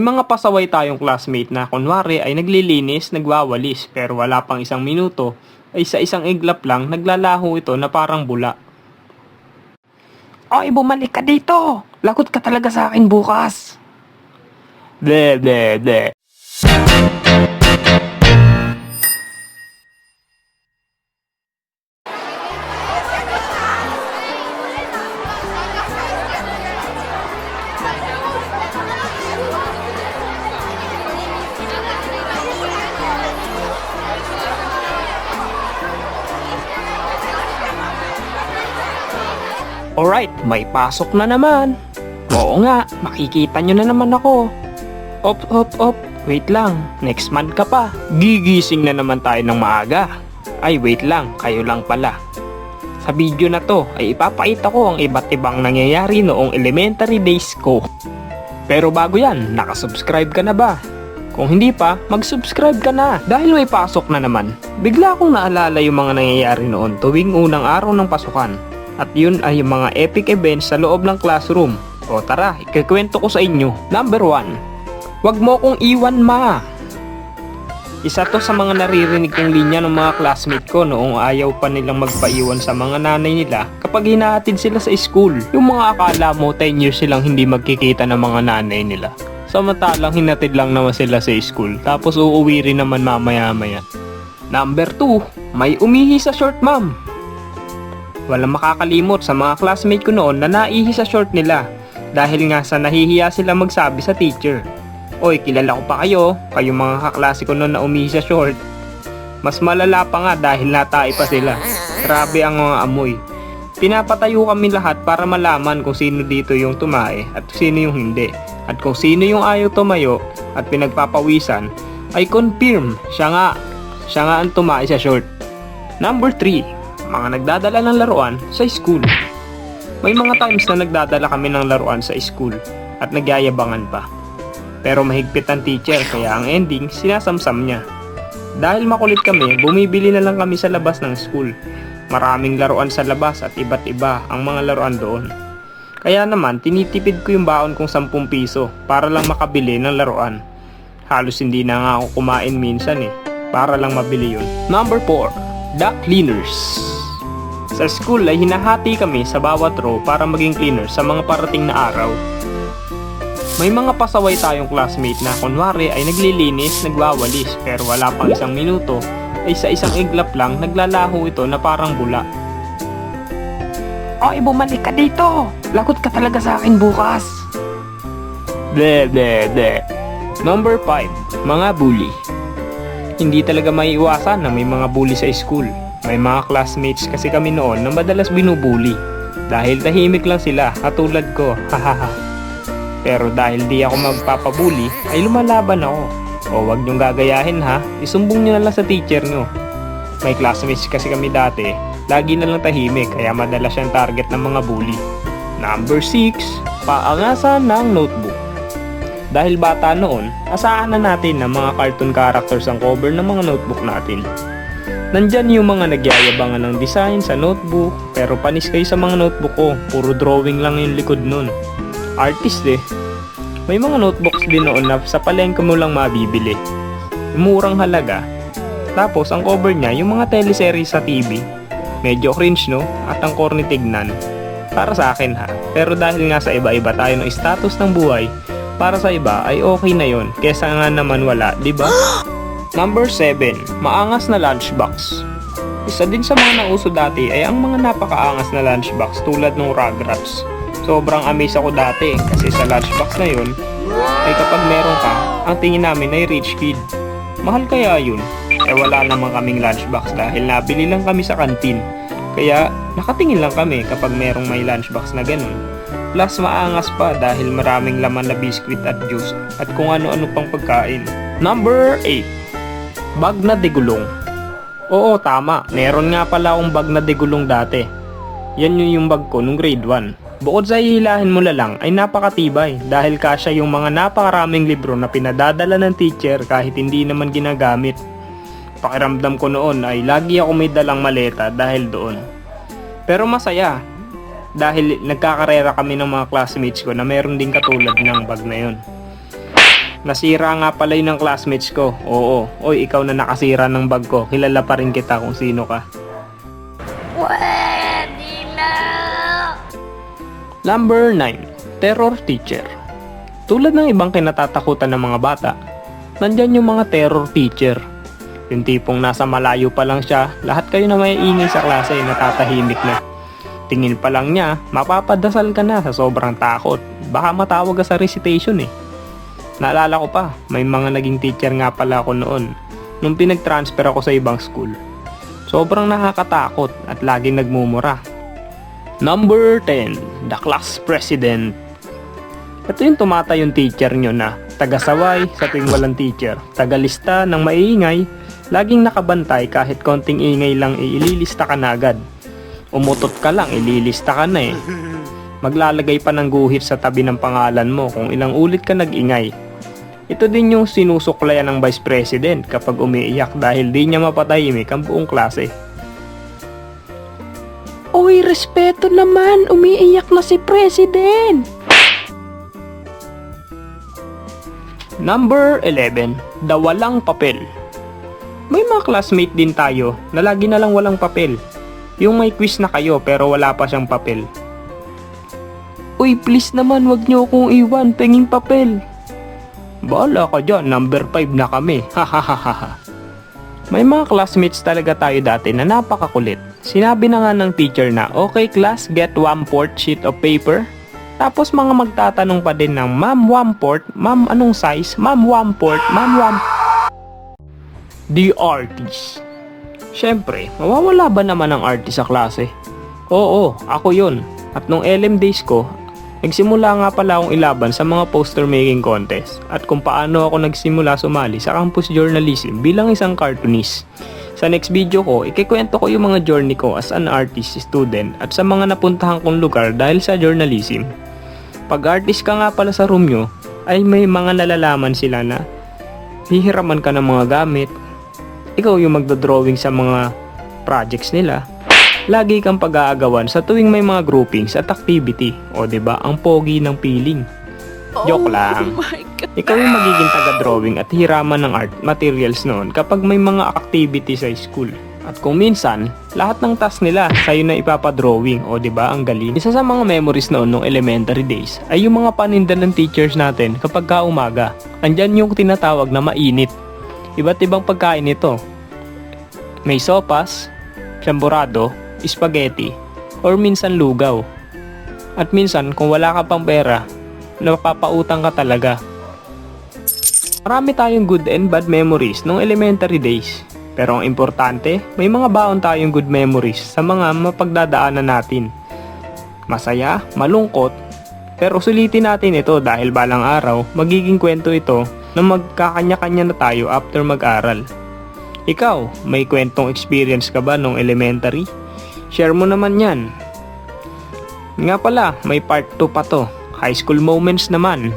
May mga pasaway tayong classmate na kunwari ay naglilinis, nagwawalis, pero wala pang isang minuto, ay sa isang iglap lang naglalaho ito na parang bula. Oy, bumalik ka dito! Lagot ka talaga sa akin bukas! Ble, ble, ble. Alright, may pasok na naman. Oo nga, makikita nyo na naman ako. Op, wait lang, next month ka pa. Gigising na naman tayo ng maaga. Ay, wait lang, kayo lang pala. Sa video na to ay ipapakita ko ang iba't ibang nangyayari noong elementary days ko. Pero bago yan, nakasubscribe ka na ba? Kung hindi pa, mag-subscribe ka na dahil may pasok na naman. Bigla akong naalala yung mga nangyayari noon tuwing unang araw ng pasukan. At yun ay yung mga epic events sa loob ng classroom. O tara, ikikwento ko sa inyo. Number 1. Wag mo kong iwan, ma. Isa to sa mga naririnig kong linya ng mga classmate ko noong ayaw pa nilang magpaiwan sa mga nanay nila kapag hinahatid sila sa school. Yung mga akala mo 10 years silang hindi magkikita ng mga nanay nila. Samantalang hinatid lang naman sila sa school tapos uuwi rin naman mamaya-maya. Number 2. May umihi sa short, ma'am. Walang makakalimot sa mga classmate ko noon na naihi sa short nila dahil nga sa nahihiya sila magsabi sa teacher. Oy, kilala ko pa kayo, kayong mga kaklase ko noon na umihi sa short. Mas malala pa nga dahil natai pa sila. Grabe ang mga amoy. Pinapatayo kami lahat para malaman kung sino dito yung tumae at sino yung hindi. At kung sino yung ayaw tumayo at pinagpapawisan ay confirm siya nga ang tumae sa short. Number 3. Mga nagdadala ng laruan sa school. May mga times na nagdadala kami ng laruan sa school at nagyayabangan pa. Pero mahigpit ang teacher kaya ang ending sinasamsam niya. Dahil makulit kami, bumibili na lang kami sa labas ng school. Maraming laruan sa labas at iba't iba ang mga laruan doon. Kaya naman tinitipid ko yung baon kong 10 piso para lang makabili ng laruan. Halos hindi na nga ako kumain minsan para lang mabili yun. Number 4. The cleaners. Sa school ay hinahati kami sa bawat row para maging cleaner sa mga parating na araw. May mga pasaway tayong classmate na kunwari ay naglilinis, nagwawalis, pero wala pang isang minuto ay sa isang iglap lang naglalaho ito na parang bula. Oy, bumalik ka dito! Lagot ka talaga sa akin bukas! Ble, ble, ble. Number 5. Mga bully. Hindi talaga maiiwasan na may mga bully sa school. May mga classmates kasi kami noon na madalas binubuli. Dahil tahimik lang sila, katulad ko, hahaha. Pero dahil di ako magpapabuli, ay lumalaban ako. O wag niyong gagayahin ha, isumbong niyo na lang sa teacher niyo. May classmates kasi kami dati, lagi na lang tahimik kaya madalas siyang target ng mga bully. Number 6. Paangasan ng notebook. Dahil bata noon, asahan na natin na mga cartoon characters ang cover ng mga notebook natin. Nandyan yung mga nagyayabangan ng design sa notebook, pero panis kayo sa mga notebook ko, puro drawing lang yung likod nun. Artist May mga notebooks din noon na sa palengke mo lang mabibili. Murang halaga. Tapos ang cover niya yung mga teleserye sa TV. Medyo cringe no? At ang corny tignan. Para sa akin ha. Pero dahil nga sa iba-iba tayo ng status ng buhay, para sa iba ay okay na yon kesa nga naman wala, di ba? Number 7. Maangas na lunchbox. Isa din sa mga nauso dati ay ang mga napakaangas na lunchbox tulad ng Rugrats. Sobrang amaze ako dati kasi sa lunchbox na yun ay kapag meron ka, ang tingin namin ay rich kid. Mahal kaya yun? Wala naman kaming lunchbox dahil nabili lang kami sa kantin. Kaya nakatingin lang kami kapag merong may lunchbox na ganun. Plus maangas pa dahil maraming laman na biskwit at juice at kung ano-ano pang pagkain. Number 8. Bag na digulong. Oo, tama. Meron nga pala akong bag na digulong dati. Yan yung bag ko nung grade 1. Bukod sa hihilahin mo lang ay napakatibay dahil kasya yung mga napakaraming libro na pinadadala ng teacher kahit hindi naman ginagamit. Pakiramdam ko noon ay lagi ako may dalang maleta dahil doon. Pero masaya dahil nagkakarera kami ng mga classmates ko na meron din katulad ng bag na yun. Nasira nga pala yun ng classmates ko. Oo. Oy, ikaw na nakasira ng bag ko. Kilala pa rin kita kung sino ka. Pwede na! Number 9. Terror teacher. Tulad ng ibang kinatatakutan ng mga bata, nandyan yung mga terror teacher. Yung tipong nasa malayo pa lang siya, lahat kayo na may ingay sa klase, natatahimik na. Tingin pa lang niya, mapapadasal ka na sa sobrang takot. Baka matawag ka sa recitation eh. Naalala ko pa, may mga naging teacher nga pala ako noon nung pinag-transfer ako sa ibang school. Sobrang nakakatakot at laging nagmumura. Number 10, the class president. Ito yung tumatayong teacher nyo na taga-saway sa tuwing walang teacher, tagalista ng maiingay, laging nakabantay kahit konting ingay lang ililista ka na agad. Umutot ka lang, ililista ka na eh. Maglalagay pa ng guhit sa tabi ng pangalan mo kung ilang ulit ka nag-ingay. Ito din yung sinusuklayan ng vice president kapag umiiyak dahil di niya mapatahimik ang buong klase. Uy, respeto naman, umiiyak na si President. Number 11, the walang papel. May mga classmate din tayo na lagi na lang walang papel. Yung may quiz na kayo pero wala pa siyang papel. Uy, please naman, wag niyo akong iwan, penging papel. Bahala ka dyan, number 5 na kami. Hahaha. May mga classmates talaga tayo dati na napakakulit. Sinabi na nga ng teacher na, okay class, get 1/4 sheet of paper. Tapos mga magtatanong pa din ng, ma'am 1/4, ma'am anong size, ma'am 1/4, ma'am 1/4. The artist. Siyempre, mawawala ba naman ang artist sa klase? Oo, ako yun. At nung LM days ko, nagsimula nga pala akong ilaban sa mga poster making contest at kung paano ako nagsimula sumali sa campus journalism bilang isang cartoonist. Sa next video ko, ikikwento ko yung mga journey ko as an artist student at sa mga napuntahan kong lugar dahil sa journalism. Pag artist ka nga pala sa room nyo, ay may mga nalalaman sila na hihiraman ka ng mga gamit. Ikaw yung magdodrawing sa mga projects nila. Lagi kang pag-aagawan sa tuwing may mga groupings at activity. O diba, ang pogi ng feeling. Joke lang. Ikaw yung magiging taga-drawing at hiraman ng art materials noon kapag may mga activity sa school. At kung minsan, lahat ng task nila sa'yo na ipapadrawing. O diba, ang galing. Isa sa mga memories noon nung elementary days ay yung mga paninda ng teachers natin kapag kaumaga. Andyan yung tinatawag na mainit. Iba't ibang pagkain ito. May sopas, chamburado, spaghetti, or minsan lugaw. At minsan kung wala ka pang pera, napapautang ka talaga. Marami tayong good and bad memories nung elementary days. Pero ang importante, may mga baon tayong good memories sa mga mapagdadaanan natin. Masaya, malungkot, pero sulitin natin ito dahil balang araw, magiging kwento ito na magkakanya-kanya na tayo after mag-aral. Ikaw, may kwentong experience ka ba nung elementary? Share mo naman yan. Nga pala, may part 2 pa to. High school moments naman.